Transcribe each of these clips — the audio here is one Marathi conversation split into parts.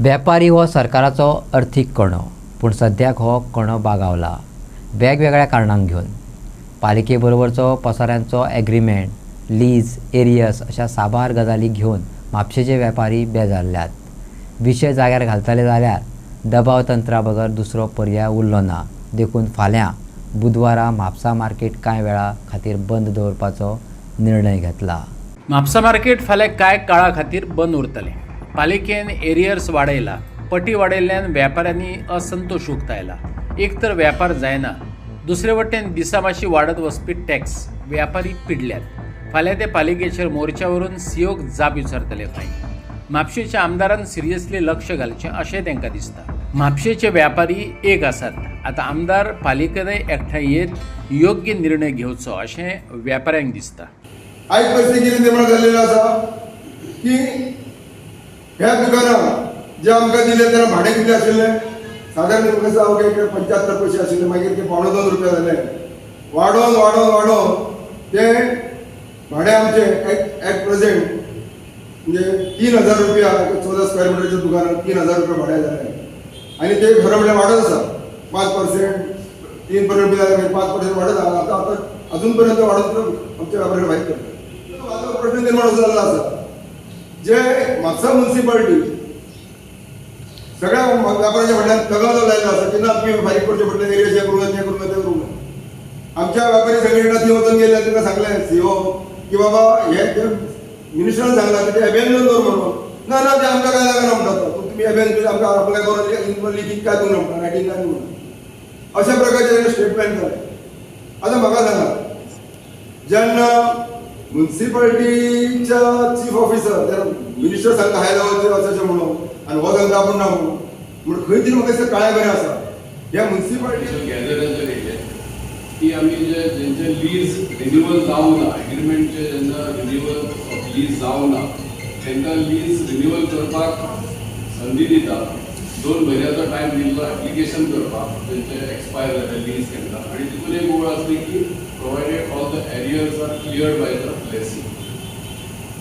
व्यापारी हो सरकाराचो अर्थीक कणो, पूण सद्याक हो कणो बागावला वेगवेगळ्या कारणांक घेवन. पालिके बरोबरचो पसाऱ्यांचो एग्रीमेंट, लीज, एरियस अशा साबार गजाली घेवन म्हापशेचे वेपारी बेजारल्यात. विशय जाग्यार घालतले जाल्यार दबाव तंत्रा बगर दुसरो पर्याय उरलो ना. देखून फाल्यां बुधवारा म्हापसा मार्केट कांय वेळा खातीर बंद दवरपाचो निर्णय घेतला. म्हापसा मार्केट फाल्यां कांय काळा खातीर बंद उरतलें. पालिकेन एरियर्स वाडयला. पटी वाडयल्ल्यान व्यापाऱ्यांनी असंतोश उक्तायला. एक तर वेपार जायना, दुसरे वटेन दिसामाशी वाडत वचपी टॅक्स व्यापारी पिडल्यात. फाल्यां ते पालिकेचेर मोर्चा व्हरून सीओक जाप विचारतले खंय. म्हापशेचे आमदारान सिरियसली लक्ष घालचें अशें तांकां दिसता. म्हापशेचे व्यापारी एक आसात. आतां आमदार पालिकेनय एकठांय येत योग्य निर्णय घेवचो अशें व्यापाऱ्यांक दिसता. आयज परिस्थिती कितें निर्माण जाल्लेलो आसा की ह्या दुकानाक जे आमकां दिले तेन्ना भाडें कितलें आशिल्लें? सादारण तुमकां सांगू की 75 पैसे आशिल्ले, मागीर ते ₹2.5 जाले. वाडोवन ते भाडें आमचें एट प्रेझेंट म्हणजे ₹3,000 14 स्क्वेअर मिटरच्या दुकानाक ₹3,000 भाडें जालें. आनी ते खरें म्हणल्यार वाडत आसा 5%, 3% जालें, 5% वाडत आसा. आतां अजून पर्यंत वाडत आमच्या व्यापाऱ्यांक भायर करता. प्रश्न निर्माण जाल्लो आसा जे म्हापसा म्युनिसिपालिटी सगळ्या व्यापाऱ्याच्या फाटल्यान तगादो लायलो आसा की ना तुम्ही फारीक करचे पडले, एरिया हे करूं ते करूं. आमच्या व्यापारी संघटना ती वचून गेले, तांकां सांगलें सीओ की बाबा हे मिनिस्टरान सांगला की ते अबॅन्डन दवर म्हणून. ना ते आमकां काय लागना म्हणटात. तुम्ही अबॅन्डन आमकां अप्लाय करून लिखीत काय करूं म्हणटा, रायटींग काय म्हणून अशा प्रकारचे स्टेटमेंट जाले. आतां म्हाका सांगा, जेन्ना म्युनिसिपालिटीच्या चीफ ऑफिसर त्या मिनिस्टर सांगता हाय लेवलचे वचचें म्हणून आनी हो सांगता आपूण ना म्हणून खंय तरी म्हाका दिसता काळ्या बरें आसा. ह्या म्युनिसिपालिटी गॅदरांचेर येयले की आमी जेंचे लीज रिन्युअल जावंक ना, एग्रीमेंटचे जेन्ना रिन्युअल ऑफ लीज जावंक ना तांकां लीज रिन्युअल करपाक संदी दिता. 2 म्हयन्याचो टायम दिल्लो एप्लिकेशन करपाक, तेंचे एक्सपायर जाले लीज तांकां. आनी तितून एक गोळ आसली की provided all the arrears are cleared by the policy.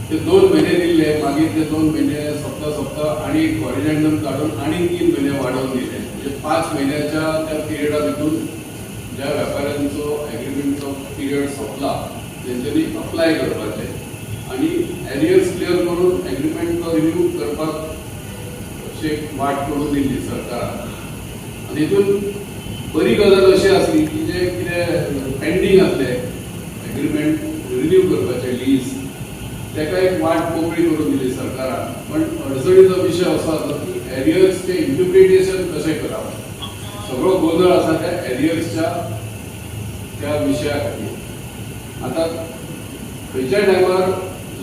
ते 2 महिने दिल्ले, मागीर ते 2 महिने सोंपता आनी एक हॉरिजेंटम काडून आनी 3 महिने वाडोवन दिले. म्हणजे 5 महिन्याच्या त्या पिरियडा भितून ज्या व्यापाऱ्यांचो एग्रीमेंटचो पिरियड सोंपला तेंच्यांनी अप्लाय करपाचें आनी एरियर्स क्लियर करून एग्रीमेंट तो रिन्यू करपाक अशी वाट करून दिल्ली सरकारान. आनी हितून बरी गजाल अशी आसली की जे कितें पेंडींग आसले एग्रीमेंट रिन्यू करपाचें लीज, ताका एक वाट मोकळी करून दिली सरकारान. पण अडचणीचो विशय असो आसा की एरियर्सचे इंटरप्रिटेशन कशें करप. सगळो गोंधळ आसा त्या एरियर्सच्या त्या विशया खातीर. आतां खंयच्या टायमार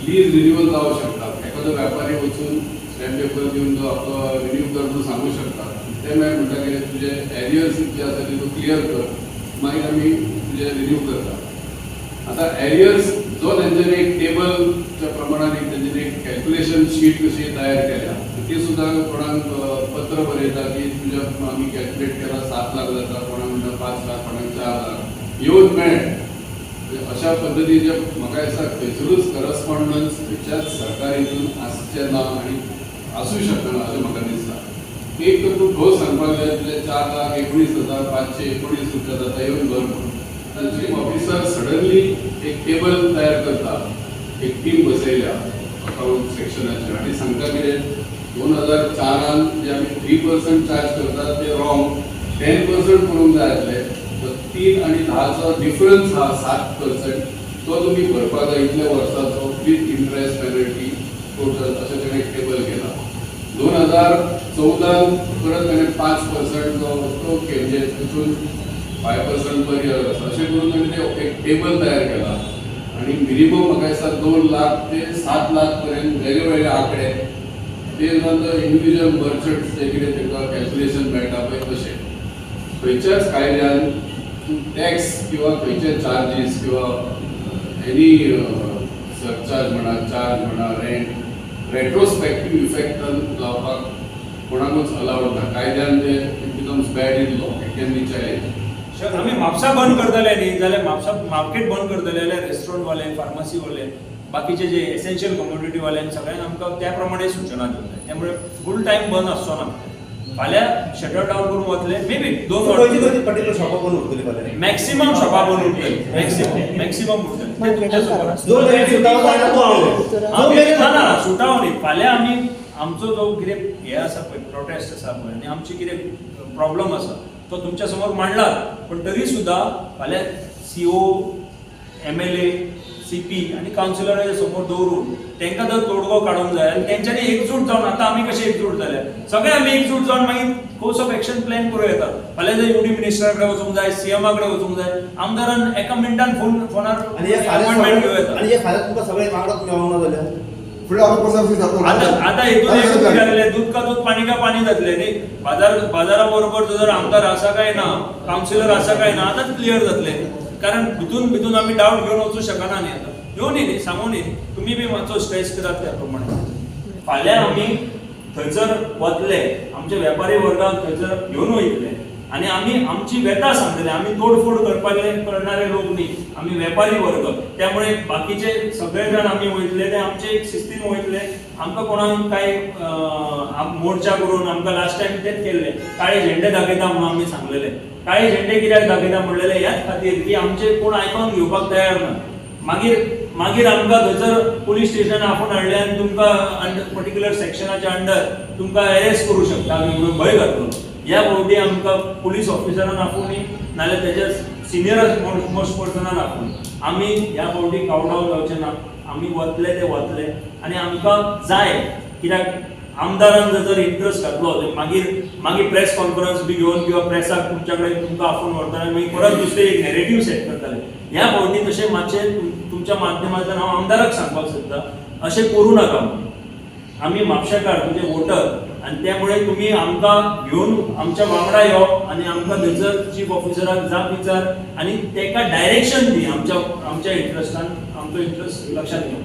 लीज रिन्युअल जावंक शकता. एखादो व्यापारी वचून स्टॅम्प पेपर दिवन तो आपलो रिन्यू करचो सांगू शकता. ते मागीर म्हणटा की तुजे एरियर्स जे आसा ते तूं क्लियर कर, मागीर आमी तुजे रिन्यू करता. आतां एरियर्स जो तेंच्यांनी एक टेबलच्या प्रमाणान तेंच्यांनी एक कॅल्क्युलेशन शीट कशी तयार केल्या, ती सुद्दां कोणाक पत्र बरयता की तुज्या आमी कॅल्क्युलेट केला 7 लाख जाता, कोणाक म्हणटा 5 लाख, कोणाक 4 लाख येवन मेळ्ळे. अशा पद्दतीचे म्हाका दिसता खंयसरूच करस्पॉन्डन्स खंयच्याच सरकारीतून आसचें ना आनी आसूं शकना अशें म्हाका दिसता. एक तर तूं ठोस सांगपाक जाय तुजे 4,19,519 जाता येवन भर म्हणून. चीफ ऑफिसर सडनली एक टेबल तयार करता, एक टीम बसयल्या अकाउंट सेक्शनाची आनी सांगता कितें 2004 जे आमी 3% चार्ज करतात ते रॉंग, 10% करूंक जाय आसले. 3 आनी 10चो डिफरन्स हा 7%, तो तुमी भरपाक जाय इतल्या वर्साचो विथ इंट्रेस्ट पेनल्टी टोटल अशें ताणें एक टेबल केला. 2014 परत ताणें 5% तो म्हणजे तितून 5% पर इयर आसा अशें करून ताणें एक टेबल तयार केला. आनी मिनिमम म्हाका दिसता 2 लाख ते 7 लाख पर्यंत वेगळे आंकडे ते नंतर इंडिव्हिज्युअल मर्चंट्स जे कितें तांकां कॅल्क्युलेशन मेळटा पळय तशें. खंयच्याच कायद्यान टॅक्स किंवा खंयचे चार्जीस किंवा एनी सरचार्ज म्हणा, चार्ज म्हणा, रेंट रेट्रोस्पेक्टीव इफेक्टान लावपाक कोणाकूच अलावड ना. कायद्यान ते it becomes bad in law, it can be challenge. आम्ही म्हापसा बंद करतले न्ही जाल्यार म्हापसा मार्केट बंद करतले जाल्यार रेस्टॉरंट वाले, फार्मसी वाले, बाकीचे जे एसेन्शियल कमोडिटी वाल्यांक सगळ्यांक आमकां त्या प्रमाणे सूचना दिवंक जाय. त्यामुळे फुल टाइम बंद आसचो ना फाल्यां शटर डावन करून वतले मे बी 2 पर्टिक्युलर शॉपां बंद उरतली फाल्यां मॅक्सिमम शॉपां बंद उरतली मॅक्सिमम जो मेरेन सुटावो जायना तो हांव ना सुटावो न्ही फाल्यां आमी आमचो जो कितें हे आसा पळय प्रोटेस्ट आसा पळय आनी आमची कितें प्रॉब्लम आसा तो तुमच्या समोर मांडला पण तरी सुद्दां फाल्यां CO MLA CP आनी कावन्सिलराच्या समोर दवरून तांकां जर तोडगो काडूंक जाय आनी तेंच्यांनी एकजूट जावन आतां आमी कशे एकजूट जाले सगळे आमी एकजूट जावन मागीर कोर्स ऑफ एक्शन प्लॅन करूं येतात फाल्यां जर UD मिनिस्टरा कडेन वचूंक जाय CM कडेन वचूंक जाय आमदारान एका मिनटान फोनार आनी हे अपॉइंटमेंट घेवं येता आनी हे फाल्यां तुमकां सगळे वांगडा मेळोंक ना जाल्यार फुडें आमी कसो ऑफिस जातलो आता हेतून एकूच जालेले दूध का दूध पाणी का पाणी जातले न्ही बाजारा बरोबर जर आमदार आसा काय ना कावन्सिलर आसा काय ना आताच क्लियर जातले कारण भितून आमी डाऊट घेवन वचूं शकना न्ही आता येवन न्ही सांगून न्ही तुमी बी मातसो स्ट्रेस करात त्या प्रमाणे फाल्यां आमी थंयसर वतले आमचे वेपारी वर्गाक थंयसर घेवन वयतले आनी आमी आमची व्यथा सांगतले आमी तोडफोड करणारे लोक न्ही आमी वेपारी वर्ग त्यामुळे बाकीचे सगळे जाण आमी वयतले ते आमचे एक शिस्तीन वयतले आमकां कोणाक काय मोर्चा करून आमकां लास्ट टायम तेच केल्ले काळे झेंडे दाखयता म्हणून आमी सांगलेले काळे झेंडे कित्याक दाखयता म्हणलेले ह्याच खातीर की आमचे कोण आयकून घेवपाक तयार ना मागीर आमकां थंयसर पुलीस स्टेशन आपूण हाडले आनी तुमकां पर्टिक्युलर सेक्शनाच्या अंडर तुमकां अरेस्ट करूं शकता आमी म्हणून भंय घातलो ह्या फावटी आमकां पुलीस ऑफिसरान आपूण नाल्यार तेच्या सिनियर मोस्ट पर्सनान आपूण आमी ह्या फावटी कावडाव जावचे ना आमी वतले ते वतले आनी आमकां जाय कित्याक आमदारान जर इंट्रस्ट घातलो मागीर प्रेस कॉन्फरन्स बी घेवन किंवा प्रेसाक तुमच्या कडेन तुमकां आफोन व्हरताले मागीर परत दुसरे एक नॅरेटिव्ह सेट करताले ह्या फावटी तशें मातशें तुमच्या माध्यमांतल्यान हांव आमदाराक सांगपाक सोदतां अशें करूं नाका आमी म्हापशेकार तुमचे वोटर आनी त्यामुळे तुम्ही आमकां घेवन आमच्या वांगडा यो आनी आमकां थंयसर चीफ ऑफिसराक जाप विचार आनी ताका डायरेक्शन दी आमच्या इंट्रस्टान आमचो इंट्रस्ट लक्षात घेवन